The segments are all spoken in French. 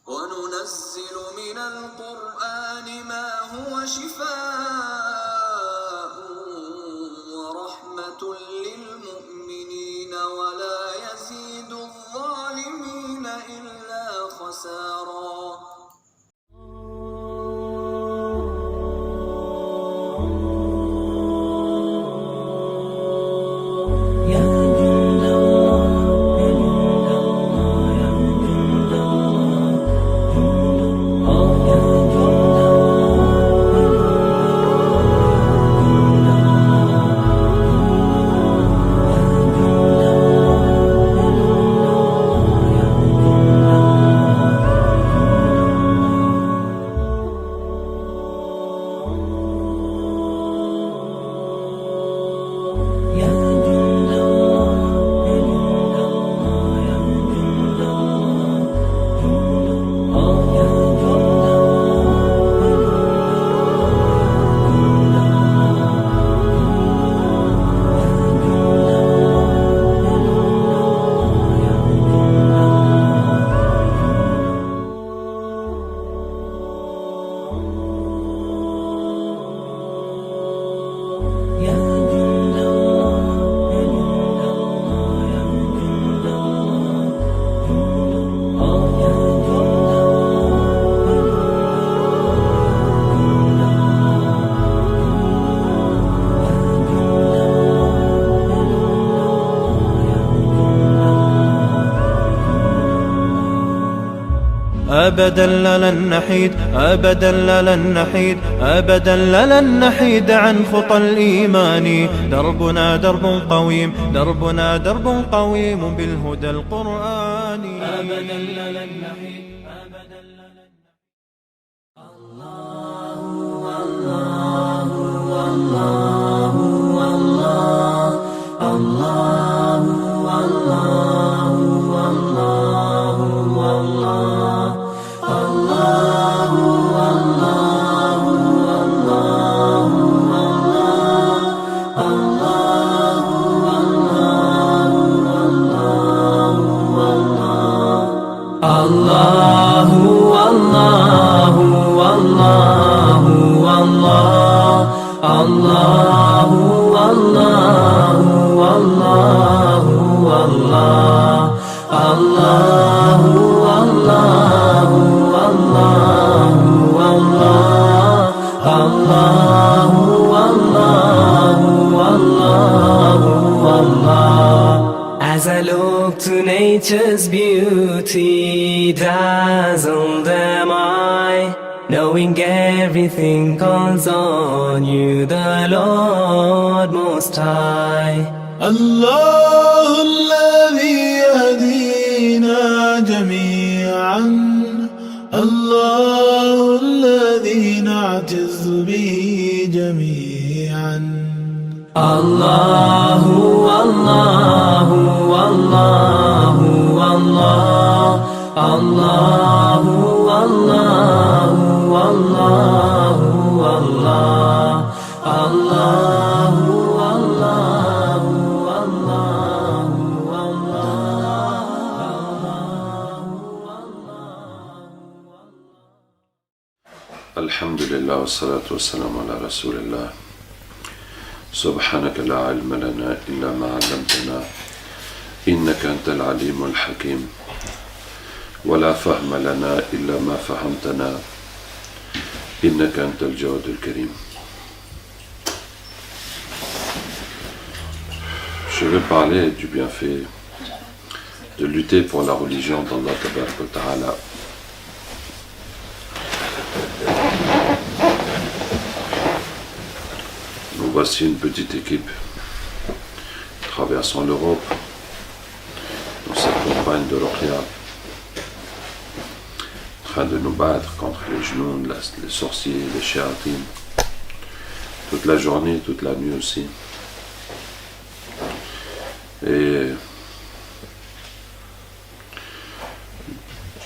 وننزل من القرآن ما هو شفاء ورحمة للمؤمنين ولا يزيد الظالمين إلا خسارا. أبدا لن نحيد، أبدا لن نحيد، أبدا لن نحيد عن خطى الإيمان. دربنا درب قويم، دربنا درب قويم بالهدى القرآني. أبدا لن نحيد، أبدا لن نحيد. الله الله الله الله الله الله الله الله. As I look to nature's beauty, dazzled am I, knowing everything calls on you, the Lord Most High. الله الذي يهدينا جميعا، الله الذي نعتز به جميعا. الله الله الله الله الله الله الله الله الله الحمد لله والصلاة والسلام على رسول الله. سبحانك لا علم لنا إلا ما علمتنا إنك أنت العليم الحكيم، ولا فهم لنا إلا ما فهمتنا إنك أنت الجواد الكريم. Je vais parler du bienfait de lutter pour la religion d'Allah Tabaraka wa Ta'ala. Nous voici une petite équipe traversant l'Europe dans cette campagne de Ruqya, en train de nous battre contre les genoux, les sorciers, les shayatin, toute la journée, toute la nuit aussi. Et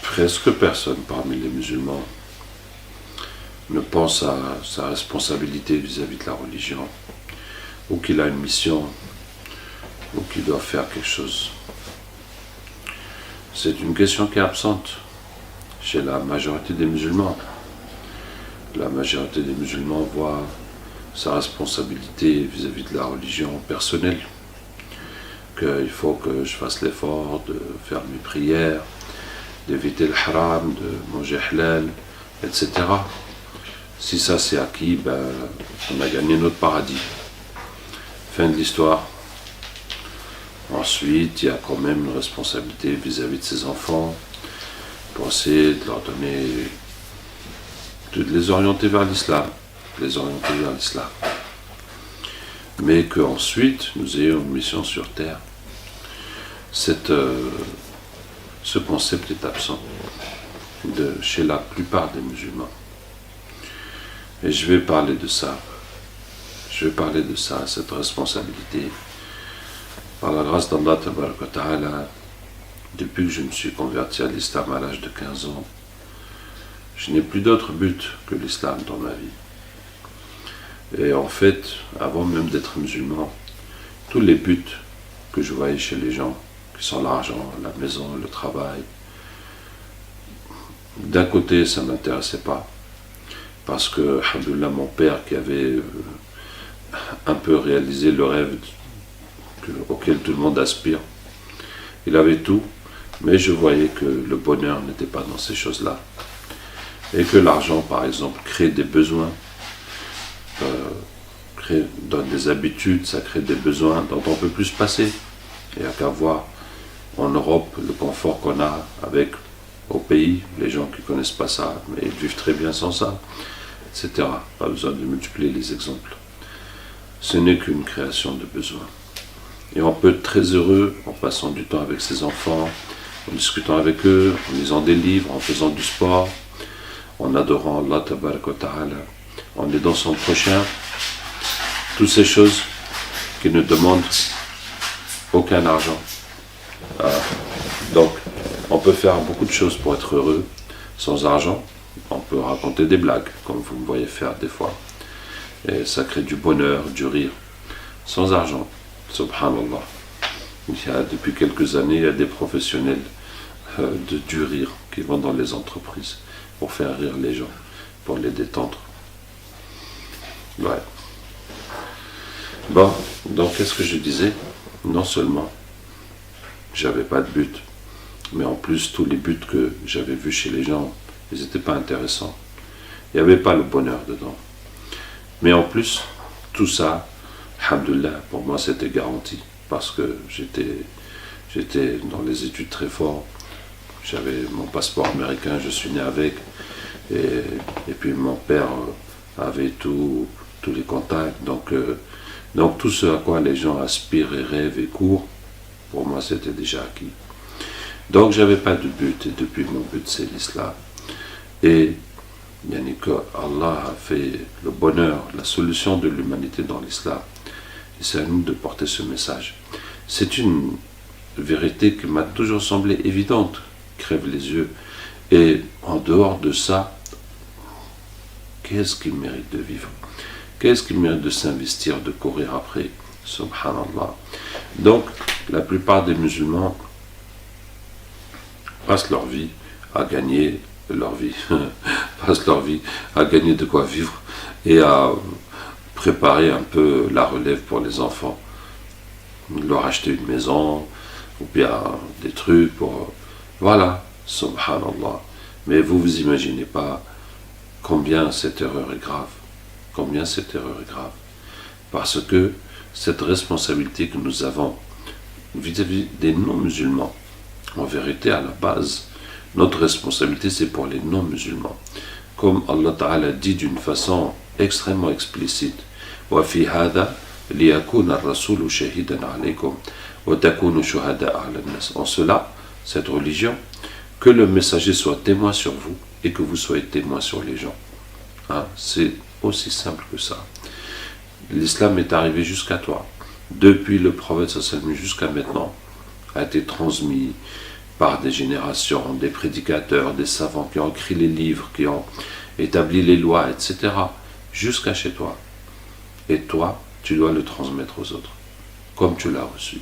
presque personne parmi les musulmans ne pense à sa responsabilité vis-à-vis de la religion, ou qu'il a une mission, ou qu'il doit faire quelque chose. c'est une question qui est absente chez la majorité des musulmans. La majorité des musulmans voit sa responsabilité vis-à-vis de la religion personnelle, qu'il faut que je fasse l'effort de faire mes prières, d'éviter le haram, de manger halal, etc. Si ça c'est acquis, on a gagné notre paradis. Fin de l'histoire. Ensuite, il y a quand même une responsabilité vis-à-vis de ses enfants, pour essayer de leur donner, de les orienter vers l'islam, mais qu'ensuite nous ayons une mission sur terre. Ce concept est absent chez la plupart des musulmans. Et je vais parler de ça. Cette responsabilité. Par la grâce d'Allah Tabaraka Ta'ala, depuis que je me suis converti à l'islam à l'âge de 15 ans, je n'ai plus d'autre but que l'islam dans ma vie. Et en fait, avant même d'être musulman, tous les buts que je voyais chez les gens, qui sont l'argent, la maison, le travail, d'un côté ça ne m'intéressait pas, parce que, alhamdoulilah, mon père qui avait un peu réalisé le rêve auquel tout le monde aspire, il avait tout, mais je voyais que le bonheur n'était pas dans ces choses-là. Et que l'argent, par exemple, crée des besoins, donne des habitudes, ça crée des besoins dont on peut plus se passer. Il n'y a qu'à voir en Europe le confort qu'on a avec au pays, les gens qui ne connaissent pas ça, mais ils vivent très bien sans ça, etc. Pas besoin de multiplier les exemples. Ce n'est qu'une création de besoins. Et on peut être très heureux en passant du temps avec ses enfants, en discutant avec eux, en lisant des livres, en faisant du sport, en adorant Allah Tabaraka wa Ta'ala, en aidant son prochain. Toutes ces choses qui ne demandent aucun argent. Donc, on peut faire beaucoup de choses pour être heureux sans argent. On peut raconter des blagues, comme vous me voyez faire des fois. Et ça crée du bonheur, du rire, sans argent. Subhanallah. Depuis quelques années, il y a des professionnels du rire qui vont dans les entreprises pour faire rire les gens, pour les détendre. Ouais. Bon, donc qu'est-ce que je disais? Non seulement j'avais pas de but, mais en plus tous les buts que j'avais vus chez les gens, ils n'étaient pas intéressants. Il n'y avait pas le bonheur dedans. Mais en plus, tout ça, alhamdoulilah, pour moi c'était garanti, parce que j'étais dans les études très fort, j'avais mon passeport américain, je suis né avec, et puis mon père avait tous les contacts, donc tout ce à quoi les gens aspirent et rêvent et courent, pour moi c'était déjà acquis. Donc j'avais pas de but, et depuis mon but c'est l'islam. Et Allah a fait le bonheur, la solution de l'humanité dans l'islam. Et c'est à nous de porter ce message. C'est une vérité qui m'a toujours semblé évidente, crève les yeux. Et en dehors de ça, qu'est-ce qui mérite de vivre? Qu'est-ce qui mérite de s'investir, de courir après? Subhanallah. Donc, la plupart des musulmans passent leur vie à gagner à gagner de quoi vivre et à préparer un peu la relève pour les enfants, leur acheter une maison ou bien des trucs pour... Voilà, subhanallah. Mais vous imaginez pas combien cette erreur est grave, parce que cette responsabilité que nous avons vis-à-vis des non-musulmans, en vérité à la base, notre responsabilité c'est pour les non-musulmans. Comme Allah Ta'ala dit d'une façon extrêmement explicite, وَفِي هَذَا لِيَكُونَ الرَّسُولُ شَهِيدًا عَلَيْكُمْ وَتَكُونُوا شُهَدَاءَ عَلَى النَّاسِ. En cela, cette religion, que le messager soit témoin sur vous et que vous soyez témoin sur les gens. C'est aussi simple que ça. L'islam est arrivé jusqu'à toi. Depuis le prophète sallallahu jusqu'à maintenant, a été transmis par des générations, des prédicateurs, des savants qui ont écrit les livres, qui ont établi les lois, etc., jusqu'à chez toi. Et toi, tu dois le transmettre aux autres, comme tu l'as reçu.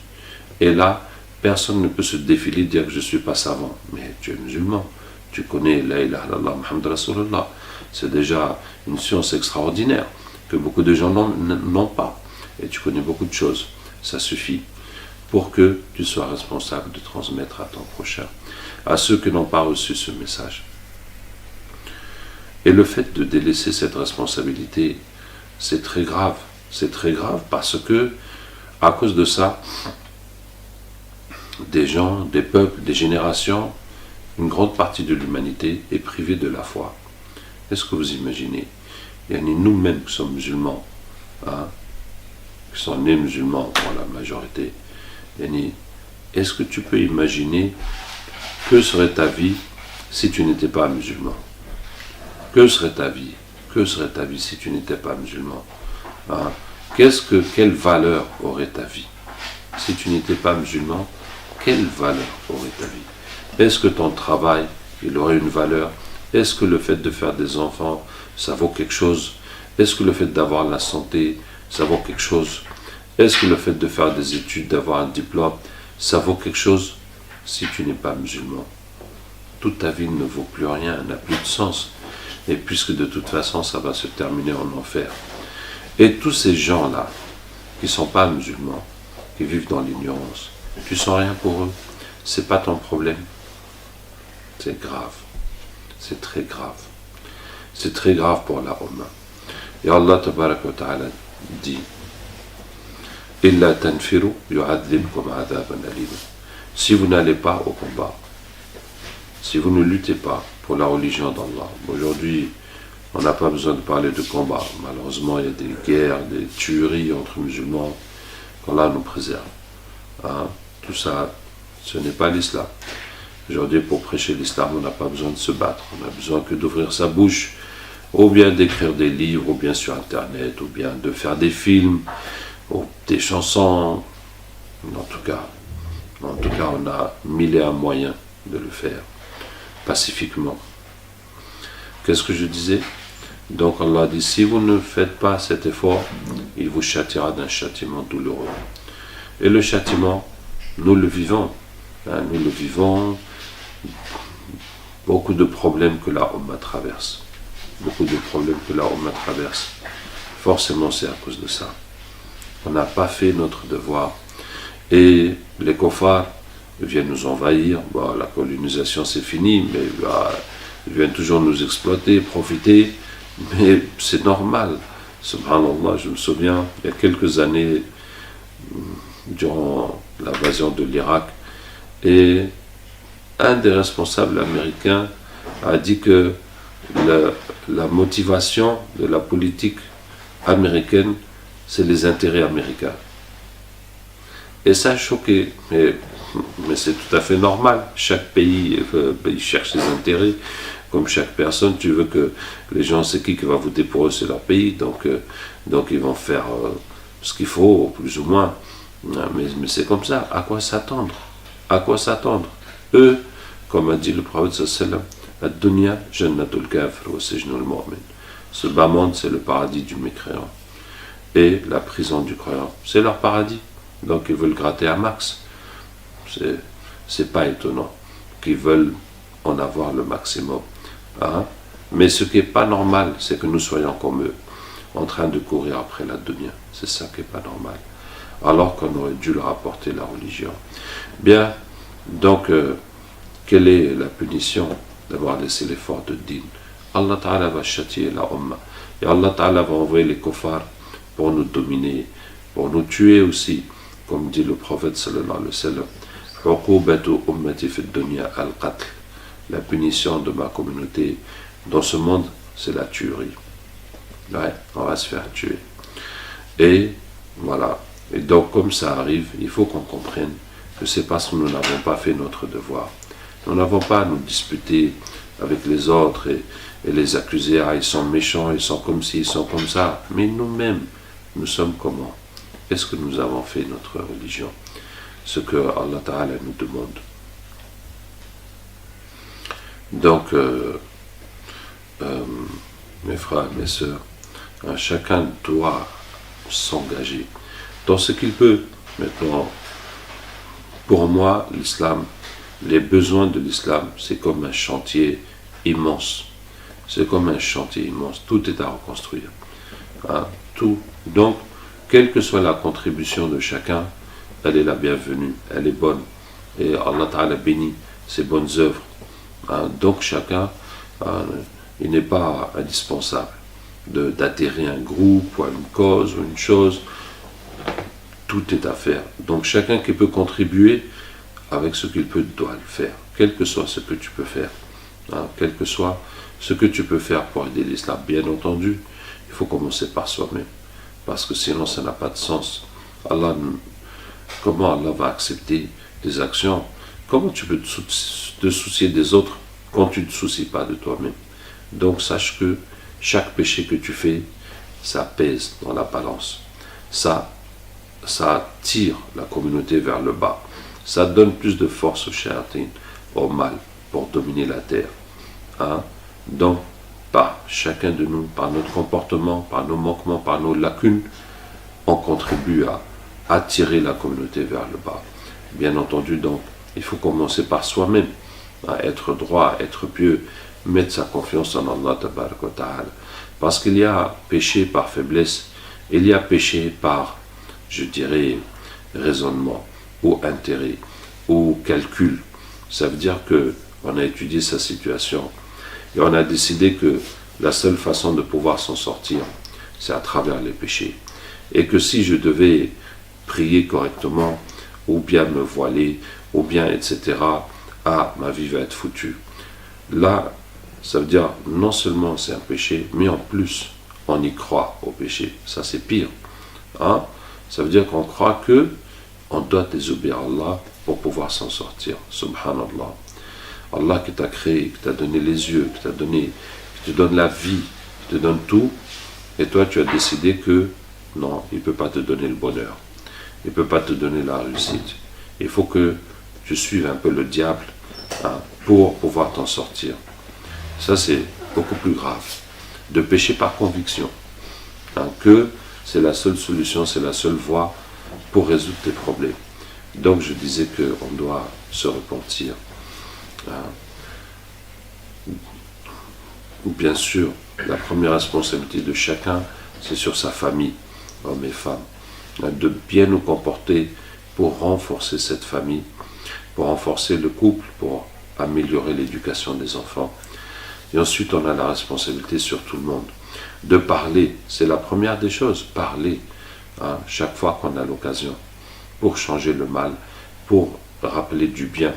Et là, Personne ne peut se défiler et dire que je ne suis pas savant. Mais tu es musulman, tu connais la ilaha illallah Muhammad Rasulullah. C'est déjà une science extraordinaire que beaucoup de gens n'ont pas. Et tu connais beaucoup de choses. Ça suffit pour que tu sois responsable de transmettre à ton prochain, à ceux qui n'ont pas reçu ce message. Et le fait de délaisser cette responsabilité, c'est très grave. C'est très grave parce que, à cause de ça, des gens, des peuples, des générations, une grande partie de l'humanité est privée de la foi. Est-ce que vous imaginez? Il y a nous-mêmes qui sommes musulmans, qui sont nés musulmans pour la majorité. Est-ce que tu peux imaginer que serait ta vie si tu n'étais pas musulman? Que serait ta vie? Que serait ta vie si tu n'étais pas musulman? Quelle valeur aurait ta vie? Si tu n'étais pas musulman, quelle valeur aurait ta vie? Est-ce que ton travail, il aurait une valeur? Est-ce que le fait de faire des enfants, ça vaut quelque chose? Est-ce que le fait d'avoir la santé, ça vaut quelque chose? Est-ce que le fait de faire des études, d'avoir un diplôme, ça vaut quelque chose? Si tu n'es pas musulman, toute ta vie ne vaut plus rien, n'a plus de sens. Et puisque de toute façon, ça va se terminer en enfer. Et tous ces gens-là, qui ne sont pas musulmans, qui vivent dans l'ignorance, tu ne sens rien pour eux. C'est pas ton problème. C'est grave. C'est très grave. C'est très grave pour la Ummah. Et Allah tabaraka wa ta'ala dit Illa tanfiru yu'adhibkum adhaban alim. Si vous n'allez pas au combat, si vous ne luttez pas pour la religion d'Allah, aujourd'hui, on n'a pas besoin de parler de combat. Malheureusement, il y a des guerres, des tueries entre musulmans, qu'Allah nous préserve. Tout ça, ce n'est pas l'islam. Aujourd'hui, pour prêcher l'islam, on n'a pas besoin de se battre. On a besoin que d'ouvrir sa bouche, ou bien d'écrire des livres, ou bien sur Internet, ou bien de faire des films, ou des chansons. En tout cas, on a mille et un moyens de le faire, pacifiquement. Qu'est-ce que je disais? Donc Allah dit, si vous ne faites pas cet effort, il vous châtiera d'un châtiment douloureux. Et le châtiment, nous le vivons. Nous le vivons. Beaucoup de problèmes que la Ummah traverse. Beaucoup de problèmes que la Ummah traverse. Forcément, c'est à cause de ça. On n'a pas fait notre devoir. Et les kuffars viennent nous envahir. Bon, la colonisation, c'est fini, mais ils viennent toujours nous exploiter, profiter. Mais c'est normal. Subhanallah, je me souviens, il y a quelques années, durant l'invasion de l'Irak, et un des responsables américains a dit que la motivation de la politique américaine, c'est les intérêts américains. Et ça a choqué, mais c'est tout à fait normal. Chaque pays cherche ses intérêts. Comme chaque personne, tu veux que les gens, c'est qui va voter pour eux, c'est leur pays, donc ils vont faire ce qu'il faut, plus ou moins. Mais c'est comme ça. À quoi s'attendre? À quoi s'attendre? Eux, comme a dit le prophète sallallahu alayhi wa sallam, ad-dunya jannatul kafir wa sijnul mu'min. Ce bas monde, c'est le paradis du mécréant. Et la prison du croyant, c'est leur paradis. Donc ils veulent gratter un max. C'est pas étonnant qu'ils veulent en avoir le maximum. Mais ce qui n'est pas normal, c'est que nous soyons comme eux, en train de courir après la dunya. C'est ça qui n'est pas normal. Alors qu'on aurait dû leur apporter la religion. Bien, donc, quelle est la punition d'avoir laissé l'effort de din? Allah Ta'ala va châtier la Ummah. Et Allah Ta'ala va envoyer les kuffars pour nous dominer, pour nous tuer aussi, comme dit le prophète sallallahu alayhi wa sallam. Uqubatu ummati fi dunya al-qatl. La punition de ma communauté dans ce monde, c'est la tuerie. Ouais, on va se faire tuer. Et voilà. Et donc, comme ça arrive, il faut qu'on comprenne que c'est parce que nous n'avons pas fait notre devoir. Nous n'avons pas à nous disputer avec les autres et les accuser, ils sont méchants, ils sont comme ci, ils sont comme ça. Mais nous-mêmes, nous sommes comment? Est-ce que nous avons fait notre religion? Ce que Allah Ta'ala nous demande. Donc, mes frères et mes sœurs, chacun doit s'engager dans ce qu'il peut. Maintenant, Pour moi, l'islam, les besoins de l'islam, c'est comme un chantier immense. C'est comme un chantier immense. Tout est à reconstruire. Hein, tout. Donc, quelle que soit la contribution de chacun, elle est la bienvenue, elle est bonne. Et Allah Ta'ala bénit ses bonnes œuvres. Hein, donc, chacun, il n'est pas indispensable d'adhérer à un groupe ou à une cause ou une chose. Tout est à faire. Donc, chacun qui peut contribuer avec ce qu'il peut, doit le faire. Quel que soit ce que tu peux faire. Hein, quel que soit ce que tu peux faire pour aider l'islam. Bien entendu, il faut commencer par soi-même. Parce que sinon, ça n'a pas de sens. Comment Allah va accepter des actions? Comment tu peux te soucier des autres quand tu ne te soucies pas de toi-même? Donc, sache que chaque péché que tu fais, ça pèse dans la balance. Ça tire la communauté vers le bas. Ça donne plus de force au shayatin, au mal, pour dominer la terre. Hein? Donc, par chacun de nous, par notre comportement, par nos manquements, par nos lacunes, on contribue à attirer la communauté vers le bas. Bien entendu, donc, il faut commencer par soi-même, à être droit, à être pieux, mettre sa confiance en Allah tabaraka wa ta'ala. Parce qu'il y a péché par faiblesse, il y a péché par, je dirais, raisonnement, ou intérêt, ou calcul. Ça veut dire qu'on a étudié sa situation, et on a décidé que la seule façon de pouvoir s'en sortir, c'est à travers les péchés. Et que si je devais prier correctement, ou bien me voiler, ou bien etc., ma vie va être foutue. Là, ça veut dire non seulement c'est un péché, mais en plus, on y croit au péché. Ça, c'est pire. Hein? Ça veut dire qu'on croit que on doit désobéir à Allah pour pouvoir s'en sortir. Subhanallah. Allah qui t'a créé, qui t'a donné les yeux, qui te donne la vie, qui te donne tout, et toi tu as décidé que non, il ne peut pas te donner le bonheur, il ne peut pas te donner la réussite. Il faut que tu suives un peu le diable, hein, pour pouvoir t'en sortir. Ça c'est beaucoup plus grave, de pécher par conviction, hein, que c'est la seule solution, c'est la seule voie pour résoudre tes problèmes. Donc je disais qu'on doit se repentir. Bien sûr, la première responsabilité de chacun, c'est sur sa famille, hommes et femmes, de bien nous comporter pour renforcer cette famille, pour renforcer le couple, pour améliorer l'éducation des enfants. Et ensuite, on a la responsabilité sur tout le monde, de parler. C'est la première des choses, parler, hein, chaque fois qu'on a l'occasion, pour changer le mal, pour rappeler du bien.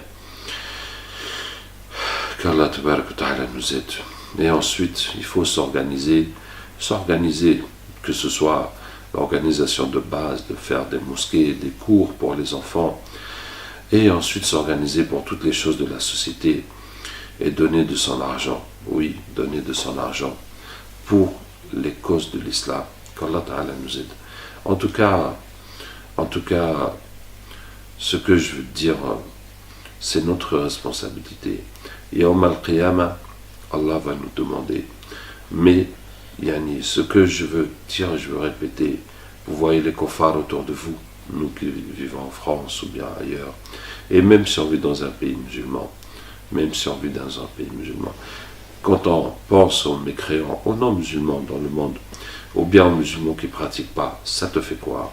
Qu'Allah Ta'ala nous aide. Et ensuite, il faut s'organiser, que ce soit l'organisation de base, de faire des mosquées, des cours pour les enfants, et ensuite s'organiser pour toutes les choses de la société, et donner de son argent, oui, donner de son argent pour les causes de l'islam. Qu'Allah Ta'ala nous aide. En tout cas, ce que je veux dire, c'est notre responsabilité. Yawm al-Qiyamah, Allah va nous demander. Mais, ce que je veux dire, je veux répéter, vous voyez les kuffars autour de vous, nous qui vivons en France ou bien ailleurs, et même si on vit dans un pays musulman, quand on pense aux mécréants, aux non-musulmans dans le monde, ou bien aux musulmans qui ne pratiquent pas, ça te fait quoi?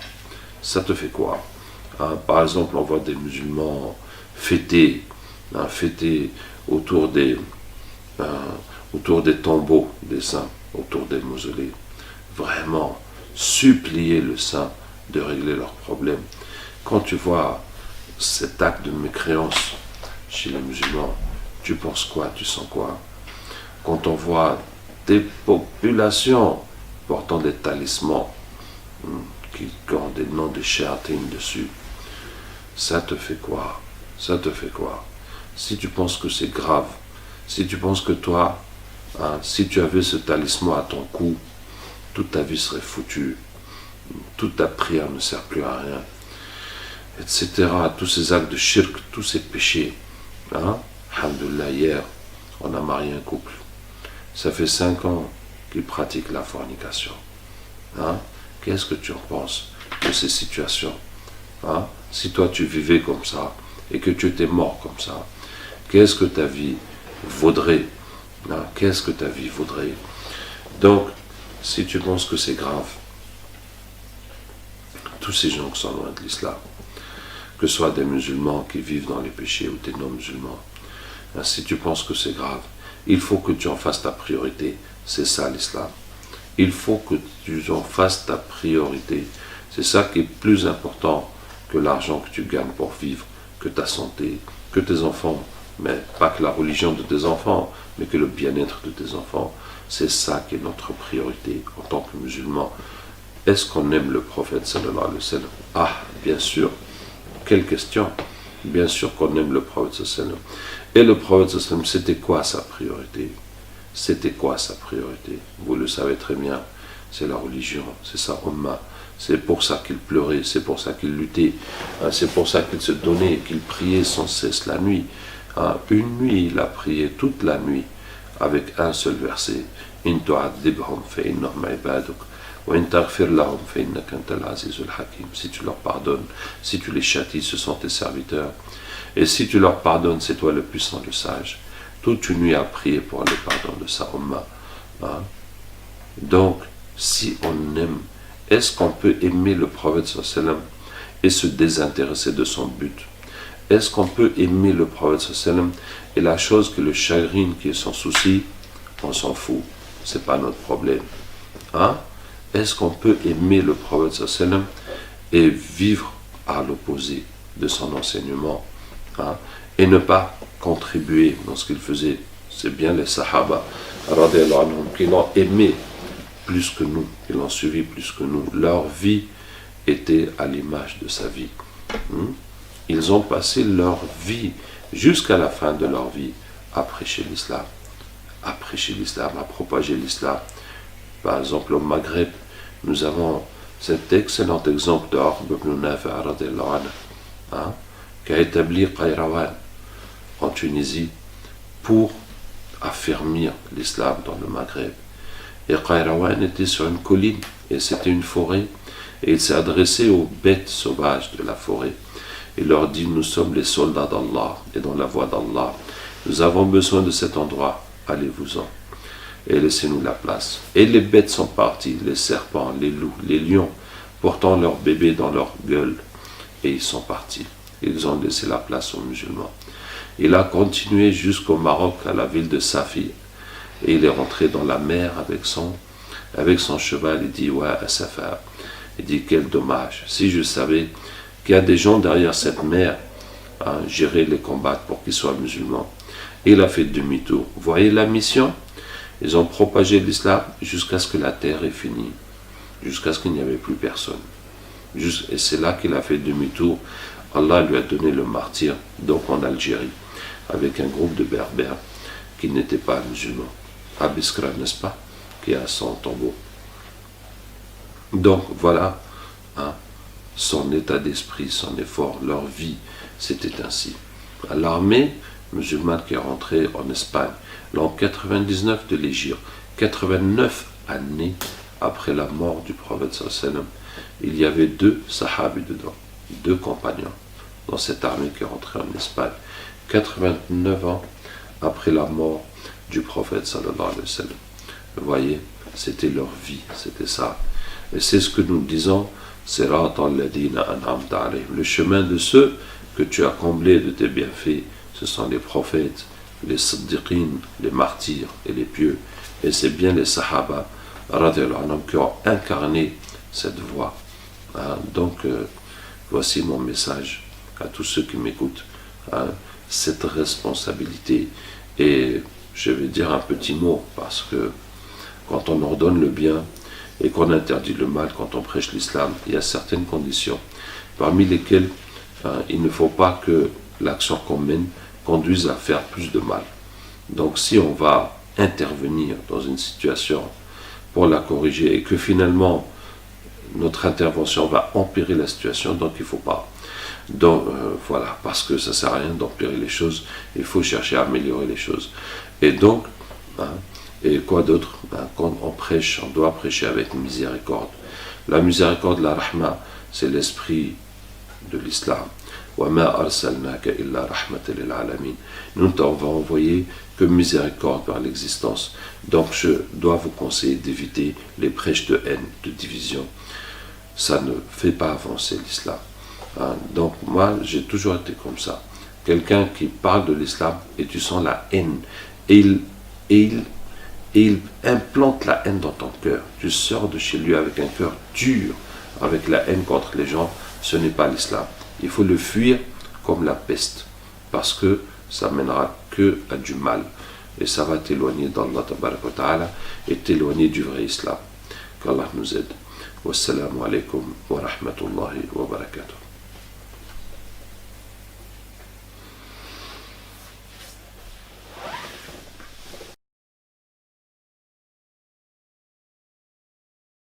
Hein, par exemple, on voit des musulmans fêter autour des tombeaux des saints, autour des mausolées, vraiment supplier le saint de régler leurs problèmes. Quand tu vois cet acte de mécréance chez les musulmans, tu penses quoi, tu sens quoi? Quand on voit des populations portant des talismans qui ont des noms de shayatin dessus, ça te fait quoi? Si tu penses que c'est grave, si tu penses que toi, si tu avais ce talisman à ton cou, toute ta vie serait foutue, toute ta prière ne sert plus à rien, etc. Tous ces actes de shirk, tous ces péchés. Alhamdulillah, hier, on a marié un couple. Ça fait 5 ans qu'ils pratiquent la fornication. Qu'est-ce que tu en penses de ces situations? Si toi tu vivais comme ça, et que tu étais mort comme ça, qu'est-ce que ta vie vaudrait? Qu'est-ce que ta vie vaudrait? Donc, si tu penses que c'est grave, tous ces gens qui sont loin de l'islam, que ce soit des musulmans qui vivent dans les péchés ou des non-musulmans, si tu penses que c'est grave, il faut que tu en fasses ta priorité. C'est ça l'islam. Il faut que tu en fasses ta priorité. C'est ça qui est plus important que l'argent que tu gagnes pour vivre, que ta santé, que tes enfants, mais pas que la religion de tes enfants, mais que le bien-être de tes enfants. C'est ça qui est notre priorité en tant que musulmans. Est-ce qu'on aime le prophète sallallahu alayhi wa sallam? Ah, bien sûr. Quelle question? Bien sûr qu'on aime le prophète sallallahu alayhi wa sallam. Et le prophète sallallahu alayhi wa sallam, c'était quoi sa priorité? C'était quoi sa priorité? Vous le savez très bien, c'est la religion, c'est sa umma. C'est pour ça qu'il pleurait, c'est pour ça qu'il luttait, c'est pour ça qu'il se donnait, qu'il priait sans cesse la nuit. Une nuit, il a prié toute la nuit avec un seul verset. In tu'adhibhum fa innahum ibaduk wa in taghfir lahum fa innaka antal azizul hakim. Si tu leur pardonnes, si tu les châties, ce sont tes serviteurs. Et si tu leur pardonnes, c'est toi le puissant, le sage. Toute une nuit à prier pour le pardon de sa umma. Donc, si on aime, est-ce qu'on peut aimer le prophète sallallahu alayhi wa sallam et se désintéresser de son but? Est-ce qu'on peut aimer le prophète sallallahu alayhi wa sallam et la chose qui le chagrine, qui est son souci, on s'en fout, c'est pas notre problème. Est-ce qu'on peut aimer le prophète sallallahu alayhi wa sallam et vivre à l'opposé de son enseignement, et ne pas contribuer dans ce qu'il faisait? C'est bien les sahaba radiyallahu anhum qui l'ont aimé plus que nous, qui l'ont suivi plus que nous. Leur vie était à l'image de sa vie. Ils ont passé leur vie jusqu'à la fin de leur vie à prêcher l'islam, à propager l'islam. Par exemple, au Maghreb, nous avons cet excellent exemple de Uqba ibn Nafi' radiyallahu anhu, qui a établi Qayrawan en Tunisie pour affermir l'islam dans le Maghreb. Et Qayrawan était sur une colline et c'était une forêt, et il s'est adressé aux bêtes sauvages de la forêt. Il leur dit: nous sommes les soldats d'Allah et dans la voie d'Allah. Nous avons besoin de cet endroit, allez-vous-en et laissez-nous la place. Et les bêtes sont parties, les serpents, les loups, les lions, portant leurs bébés dans leur gueule, et ils sont partis. Ils ont laissé la place aux musulmans. Il a continué jusqu'au Maroc, à la ville de Safi, et il est rentré dans la mer avec son cheval. Il dit: ouais, Safa. Il dit: quel dommage, si je savais qu'il y a des gens derrière cette mer, j'irais les combattre pour qu'ils soient musulmans. Et il a fait demi-tour. Vous voyez la mission? Ils ont propagé l'islam jusqu'à ce que la terre ait fini, jusqu'à ce qu'il n'y avait plus personne. Et c'est là qu'il a fait demi-tour. Allah lui a donné le martyr, donc en Algérie, avec un groupe de berbères qui n'étaient pas musulmans. À Biskra, n'est-ce pas, qui a son tombeau. Donc voilà son état d'esprit, son effort, leur vie, c'était ainsi. L'armée musulmane qui est rentrée en Espagne l'an 99 de l'Hégire, 89 années après la mort du prophète sallallahu alayhi wa sallam, il y avait 2 sahabis dedans, 2 compagnons dans cette armée qui est rentrée en Espagne, 89 ans après la mort du prophète sallallahu alayhi wa sallam. Vous voyez, c'était leur vie, c'était ça. Et c'est ce que nous disons, le chemin de ceux que tu as comblés de tes bienfaits, ce sont les prophètes, les siddiqin, les martyrs et les pieux. Et c'est bien les sahaba radiyallahu anhum qui ont incarné cette voie. Donc, voici mon message à tous ceux qui m'écoutent. Cette responsabilité. Et je vais dire un petit mot, parce que quand on ordonne le bien et qu'on interdit le mal, quand on prêche l'islam, il y a certaines conditions, parmi lesquelles il ne faut pas que l'action qu'on mène conduise à faire plus de mal. Donc si on va intervenir dans une situation pour la corriger et que finalement notre intervention va empirer la situation, donc il ne faut pas. Donc voilà, parce que ça ne sert à rien d'empirer les choses, il faut chercher à améliorer les choses. Et donc, et quoi d'autre? Quand on prêche, on doit prêcher avec miséricorde. La miséricorde, la rahma, c'est l'esprit de l'islam. وَمَا أَرْسَلْنَاكَ إِلَّا رَحْمَةً لِلْعَالَمِينَ. Nous ne t'avons envoyé que miséricorde par l'existence. Donc je dois vous conseiller d'éviter les brèches de haine, de division. Ça ne fait pas avancer l'islam. Donc moi, j'ai toujours été comme ça. Quelqu'un qui parle de l'islam et tu sens la haine. Et il implante la haine dans ton cœur. Tu sors de chez lui avec un cœur dur, avec la haine contre les gens. Ce n'est pas l'islam. Il faut le fuir comme la peste. Parce que ça mènera que à du mal. Et ça va t'éloigner d'Allah tabaraka wa ta'ala et t'éloigner du vrai islam. Qu'Allah nous aide. Wassalamu alaikum wa rahmatullahi wa barakatuh.